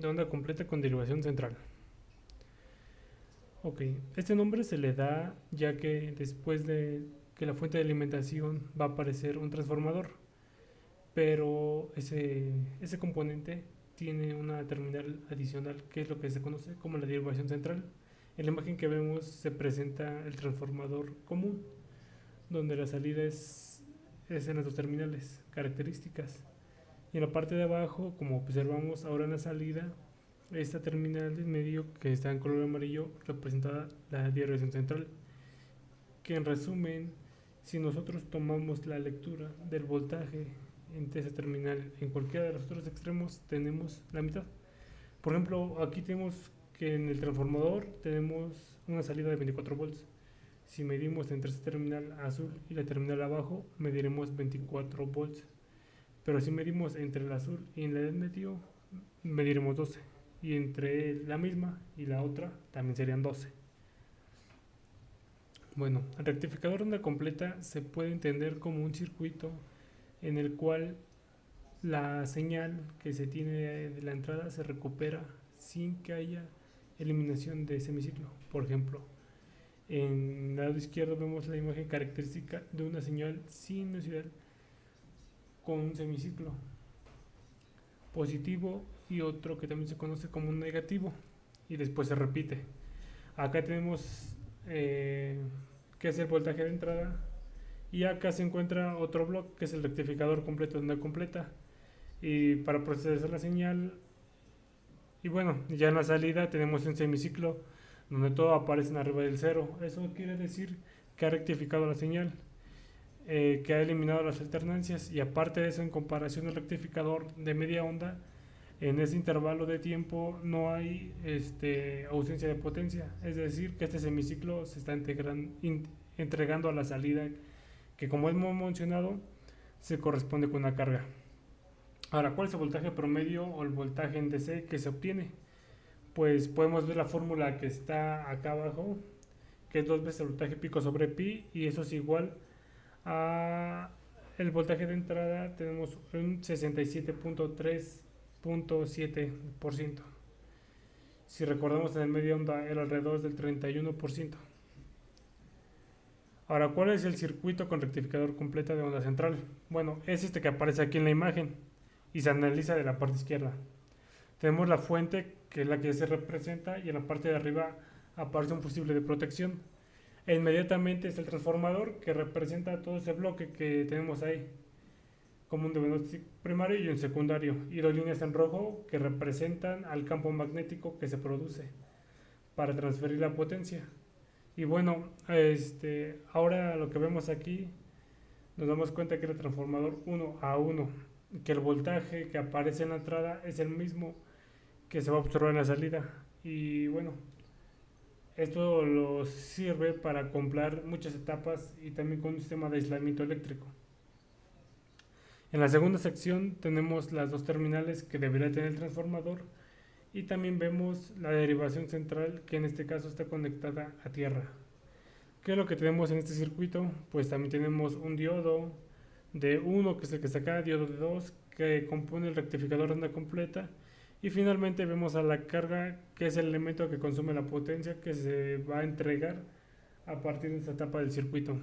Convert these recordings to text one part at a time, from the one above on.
de onda completa con derivación central. Ok, este nombre se le da ya que después de que la fuente de alimentación va a aparecer un transformador, pero ese componente tiene una terminal adicional que es lo que se conoce como la derivación central. En la imagen que vemos se presenta el transformador común, donde la salida es en las dos terminales características. Y en la parte de abajo, como observamos ahora en la salida, esta terminal del medio que está en color amarillo representa la derivación central, que en resumen, si nosotros tomamos la lectura del voltaje entre esa terminal en cualquiera de los otros extremos, tenemos la mitad. Por ejemplo, aquí tenemos que en el transformador tenemos una salida de 24 volts. Si medimos entre esta terminal azul y la terminal abajo, mediremos 24 volts. Pero si medimos entre el azul y la del medio, mediremos 12. Y entre la misma y la otra también serían 12. Bueno, el rectificador de onda completa se puede entender como un circuito en el cual la señal que se tiene de la entrada se recupera sin que haya eliminación de semiciclo. Por ejemplo, en el lado izquierdo vemos la imagen característica de una señal sinusoidal con un semiciclo positivo y otro que también se conoce como un negativo y después se repite. Acá tenemos que es el voltaje de entrada y acá se encuentra otro bloque que es el rectificador completo de onda completa y para procesar la señal. Y bueno, ya en la salida tenemos un semiciclo donde todo aparece en arriba del cero. Eso quiere decir que ha rectificado la señal, que ha eliminado las alternancias y aparte de eso, en comparación al rectificador de media onda, en ese intervalo de tiempo no hay ausencia de potencia. Es decir, que este semiciclo se está entregando a la salida que, como hemos mencionado, se corresponde con una carga. Ahora, ¿cuál es el voltaje promedio o el voltaje en DC que se obtiene? Pues podemos ver la fórmula que está acá abajo, que es 2 veces el voltaje pico sobre pi, y eso es igual a el voltaje de entrada. Tenemos un 67.3.7%. Si recordamos, en el medio onda era alrededor del 31%. Ahora, ¿cuál es el circuito con rectificador completa de onda central? Bueno, es este que aparece aquí en la imagen y se analiza de la parte izquierda. Tenemos la fuente, que es la que se representa, y en la parte de arriba aparece un fusible de protección. E inmediatamente es el transformador, que representa todo ese bloque que tenemos ahí, como un diagnóstico primario y un secundario, y dos líneas en rojo que representan al campo magnético que se produce para transferir la potencia. Y bueno, ahora lo que vemos aquí, nos damos cuenta que el transformador 1 a 1, que el voltaje que aparece en la entrada es el mismo que se va a observar en la salida. Y bueno, esto lo sirve para comprar muchas etapas y también con un sistema de aislamiento eléctrico. En la segunda sección tenemos las dos terminales que debería tener el transformador y también vemos la derivación central, que en este caso está conectada a tierra. ¿Qué es lo que tenemos en este circuito? Pues también tenemos un diodo de 1, que es el que está acá, diodo de 2, que compone el rectificador de onda completa, y finalmente vemos a la carga, que es el elemento que consume la potencia que se va a entregar a partir de esta etapa del circuito.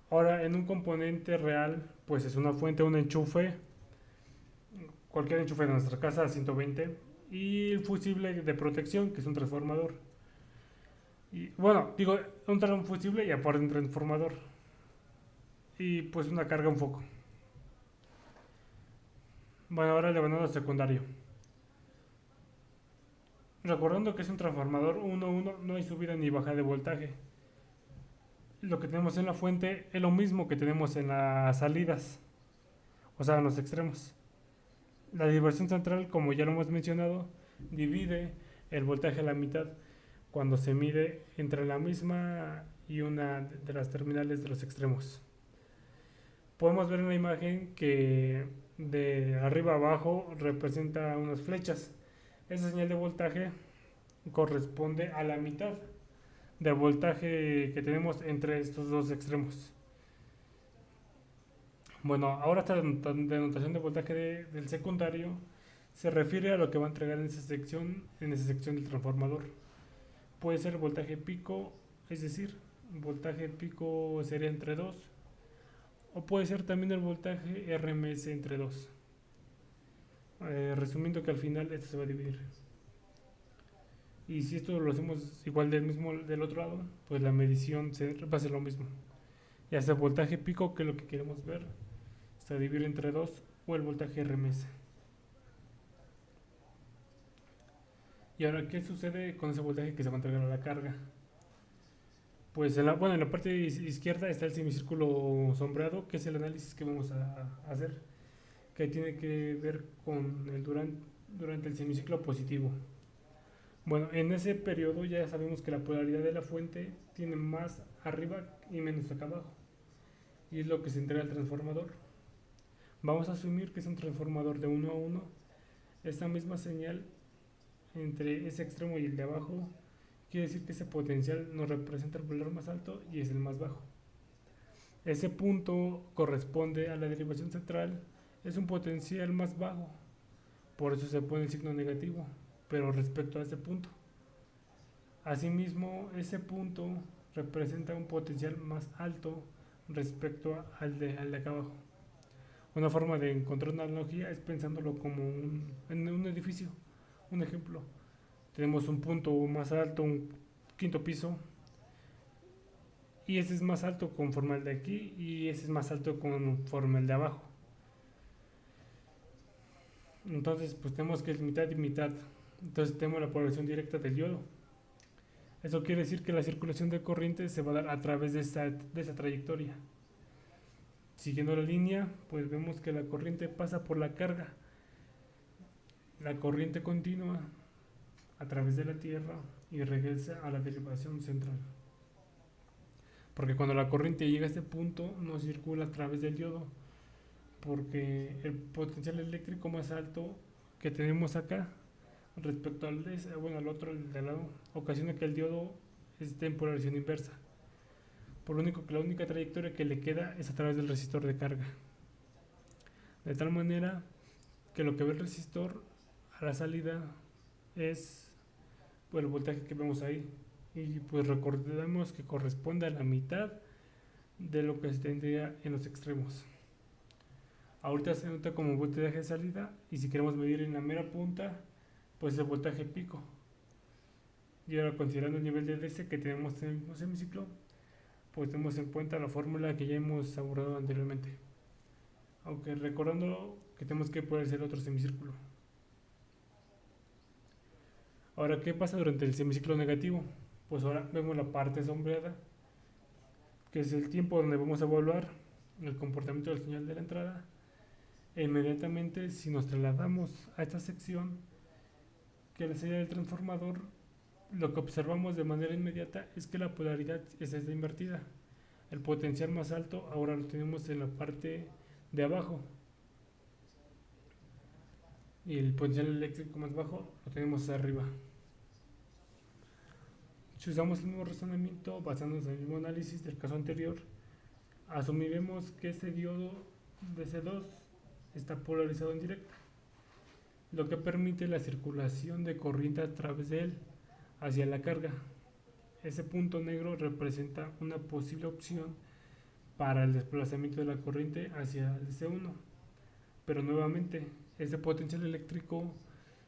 Ahora, en un componente real, pues es una fuente, un enchufe, cualquier enchufe de nuestra casa, 120, y el fusible de protección, que es un transformador. Y bueno, digo, un fusible y aparte un transformador. Y pues una carga, un foco. Bueno, ahora le van a dar secundario. Recordando que es un transformador 1-1, no hay subida ni bajada de voltaje. Lo que tenemos en la fuente es lo mismo que tenemos en las salidas, o sea, en los extremos. La diversión central, como ya lo hemos mencionado, divide el voltaje a la mitad cuando se mide entre la misma y una de las terminales de los extremos. Podemos ver en la imagen que de arriba a abajo representa unas flechas. Esa señal de voltaje corresponde a la mitad del voltaje que tenemos entre estos dos extremos. Bueno, ahora esta denotación de voltaje del secundario Se refiere a lo que va a entregar en esa sección del transformador. Puede ser voltaje pico, es decir, voltaje pico sería entre 2, o puede ser también el voltaje RMS entre 2. Resumiendo que al final esto se va a dividir. Y si esto lo hacemos igual del otro lado, pues la medición va a ser lo mismo. Ya sea voltaje pico, que es lo que queremos ver, se divide entre 2, o el voltaje RMS. Y ahora, ¿qué sucede con ese voltaje que se va a entregar a la carga? Pues en la parte izquierda está el semicírculo sombreado, que es el análisis que vamos a hacer, que tiene que ver con el durante el semiciclo positivo. Bueno, en ese periodo ya sabemos que la polaridad de la fuente tiene más arriba y menos acá abajo, y es lo que se entrega al transformador. Vamos a asumir que es un transformador de 1 a 1. Esta misma señal entre ese extremo y el de abajo quiere decir que ese potencial nos representa el valor más alto y es el más bajo. Ese punto corresponde a la derivación central, es un potencial más bajo, por eso se pone el signo negativo, pero respecto a ese punto. Asimismo, ese punto representa un potencial más alto respecto al de acá abajo. Una forma de encontrar una analogía es pensándolo como en un edificio. Un ejemplo, tenemos un punto más alto, un quinto piso, y ese es más alto conforme al de aquí, y ese es más alto conforme al de abajo. Entonces, pues tenemos que es mitad y mitad. Entonces tenemos la polarización directa del diodo. Eso quiere decir que la circulación de corriente se va a dar a través de esa trayectoria. Siguiendo la línea, pues vemos que la corriente pasa por la carga. La corriente continúa a través de la Tierra y regresa a la derivación central. Porque cuando la corriente llega a este punto, no circula a través del diodo, porque el potencial eléctrico más alto que tenemos acá respecto al otro de lado, ocasiona que el diodo esté en polarización inversa. Por lo único que la única trayectoria que le queda es a través del resistor de carga. De tal manera que lo que ve el resistor a la salida es el voltaje que vemos ahí. Y pues recordemos que corresponde a la mitad de lo que se tendría en los extremos. Ahorita se nota como voltaje de salida, y si queremos medir en la mera punta, pues el voltaje pico. Y ahora, considerando el nivel de DC que tenemos en el mismo semiciclo, pues tenemos en cuenta la fórmula que ya hemos abordado anteriormente, aunque recordando que tenemos que poder hacer otro semicírculo. Ahora, ¿qué pasa durante el semiciclo negativo? Pues ahora vemos la parte sombreada, que es el tiempo donde vamos a evaluar el comportamiento del señal de la entrada, e inmediatamente, si nos trasladamos a esta sección, que la señal del transformador, lo que observamos de manera inmediata es que la polaridad está invertida. El potencial más alto ahora lo tenemos en la parte de abajo, y el potencial eléctrico más bajo lo tenemos arriba. Si usamos el mismo razonamiento basándonos en el mismo análisis del caso anterior, asumiremos que este diodo DC2 está polarizado en directo, lo que permite la circulación de corriente a través de él hacia la carga. Ese punto negro representa una posible opción para el desplazamiento de la corriente hacia el DC1, pero nuevamente este potencial eléctrico,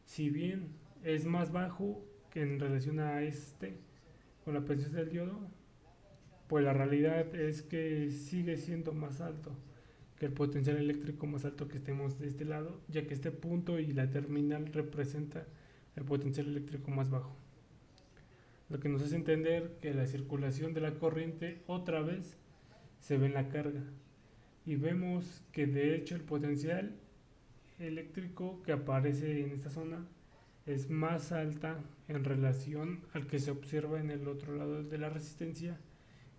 si bien es más bajo que en relación a con la presencia del diodo, pues la realidad es que sigue siendo más alto que el potencial eléctrico más alto que estemos de este lado, ya que este punto y la terminal representa el potencial eléctrico más bajo, lo que nos hace entender que la circulación de la corriente otra vez se ve en la carga, y vemos que de hecho el potencial eléctrico que aparece en esta zona es más alta en relación al que se observa en el otro lado de la resistencia,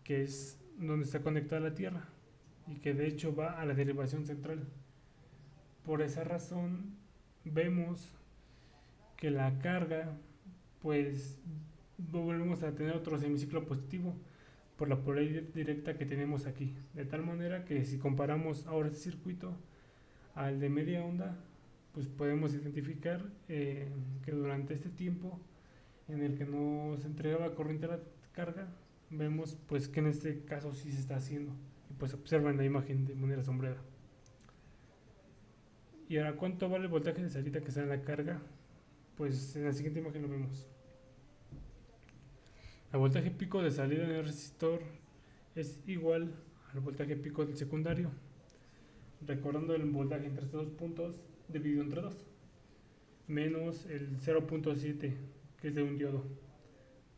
que es donde está conectada la Tierra, y que de hecho va a la derivación central. Por esa razón vemos que la carga, pues volvemos a tener otro semiciclo positivo por la polaridad directa que tenemos aquí, de tal manera que si comparamos ahora este circuito al de media onda, pues podemos identificar que durante este tiempo en el que no se entregaba corriente a la carga, vemos pues que en este caso sí se está haciendo. Y pues observan la imagen de manera sombrera. Y ahora, ¿cuánto vale el voltaje de salida que está en la carga? Pues en la siguiente imagen lo vemos. El voltaje pico de salida en el resistor es igual al voltaje pico del secundario, recordando el voltaje entre estos dos puntos dividido entre 2, menos el 0.7 que es de un diodo.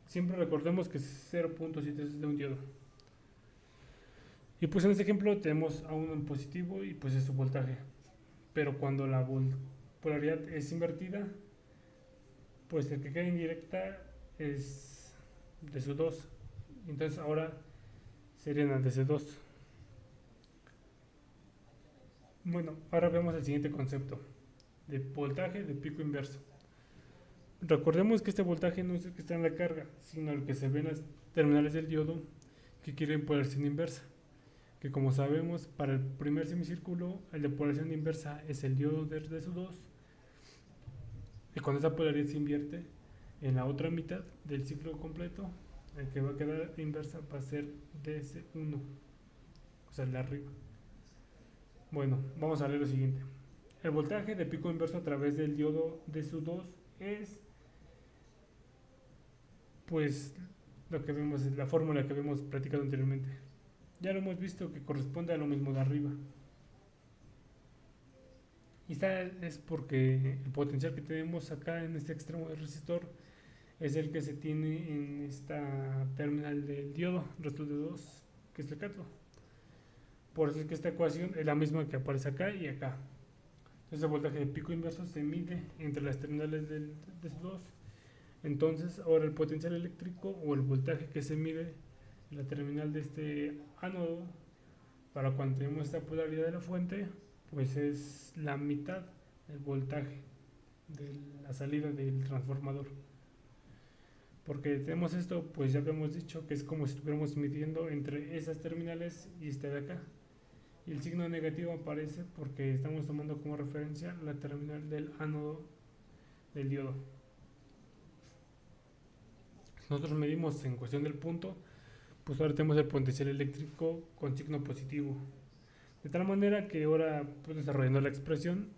Siempre recordemos que 0.7 es de un diodo. Y pues en este ejemplo tenemos a uno en positivo y pues es su voltaje. Pero cuando la polaridad es invertida, pues el que queda indirecta es de su 2. Entonces ahora serían las de ese 2. Bueno, ahora vemos el siguiente concepto de voltaje de pico inverso. Recordemos que este voltaje no es el que está en la carga, sino el que se ve en las terminales del diodo que quieren polarización inversa. Que como sabemos, para el primer semicírculo, el de polarización inversa es el diodo de su 2. Y cuando esa polaridad se invierte, en la otra mitad del ciclo completo, el que va a quedar inversa va a ser DS1, o sea, el de arriba. Bueno, vamos a leer lo siguiente. El voltaje de pico inverso a través del diodo de su 2 es, pues, lo que vemos, es la fórmula que habíamos practicado anteriormente. Ya lo hemos visto que corresponde a lo mismo de arriba. Y esta es porque el potencial que tenemos acá en este extremo del resistor es el que se tiene en esta terminal del diodo, resto de 2, que es el cátodo. Por eso es que esta ecuación es la misma que aparece acá y acá. Entonces el voltaje de pico inverso se mide entre las terminales de esos 2. Entonces ahora el potencial eléctrico o el voltaje que se mide en la terminal de este ánodo para cuando tenemos esta polaridad de la fuente, pues es la mitad del voltaje de la salida del transformador. Porque tenemos esto, pues ya habíamos dicho que es como si estuviéramos midiendo entre esas terminales y esta de acá. Y el signo negativo aparece porque estamos tomando como referencia la terminal del ánodo del diodo. Nosotros medimos en cuestión del punto, pues ahora tenemos el potencial eléctrico con signo positivo. De tal manera que ahora, pues desarrollando la expresión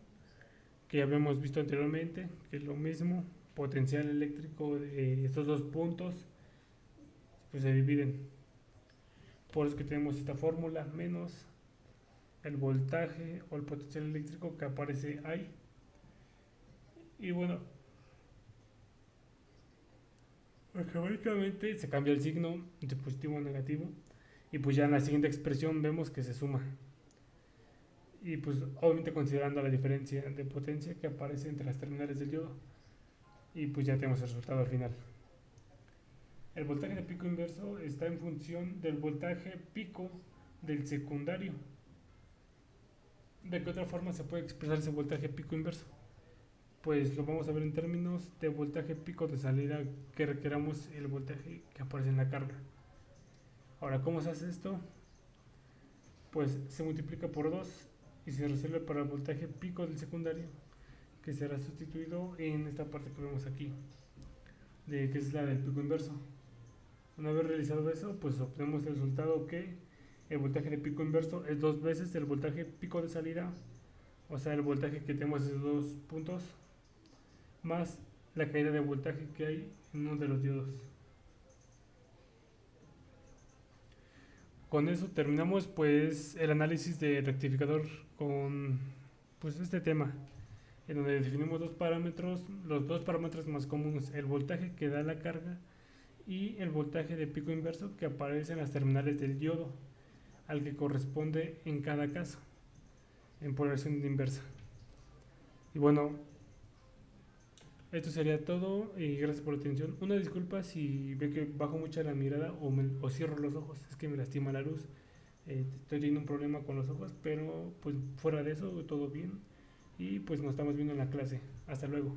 que ya habíamos visto anteriormente, que es lo mismo, potencial eléctrico de estos dos puntos, pues se dividen. Por eso que tenemos esta fórmula menos el voltaje o el potencial eléctrico que aparece ahí. Y bueno, geométricamente se cambia el signo de positivo a negativo y pues ya en la siguiente expresión vemos que se suma. Y pues obviamente considerando la diferencia de potencia que aparece entre las terminales del diodo. Y pues ya tenemos el resultado al final. El voltaje de pico inverso está en función del voltaje pico del secundario. ¿De qué otra forma se puede expresar ese voltaje pico inverso? Pues lo vamos a ver en términos de voltaje pico de salida que requeramos el voltaje que aparece en la carga. Ahora, ¿cómo se hace esto? Pues se multiplica por 2 y se resuelve para el voltaje pico del secundario, que será sustituido en esta parte que vemos aquí, que es la del pico inverso. Una vez realizado eso, pues obtenemos el resultado que el voltaje de pico inverso es 2 veces el voltaje pico de salida, o sea, el voltaje que tenemos en esos dos puntos, más la caída de voltaje que hay en uno de los diodos. Con eso terminamos pues el análisis de rectificador con pues este tema, en donde definimos dos parámetros, los dos parámetros más comunes, el voltaje que da la carga y el voltaje de pico inverso que aparece en las terminales del diodo, al que corresponde en cada caso, en polarización inversa. Y bueno, esto sería todo y gracias por la atención. Una disculpa si ve que bajo mucho la mirada o cierro los ojos, es que me lastima la luz. Estoy teniendo un problema con los ojos, pero pues fuera de eso todo bien y pues nos estamos viendo en la clase. Hasta luego.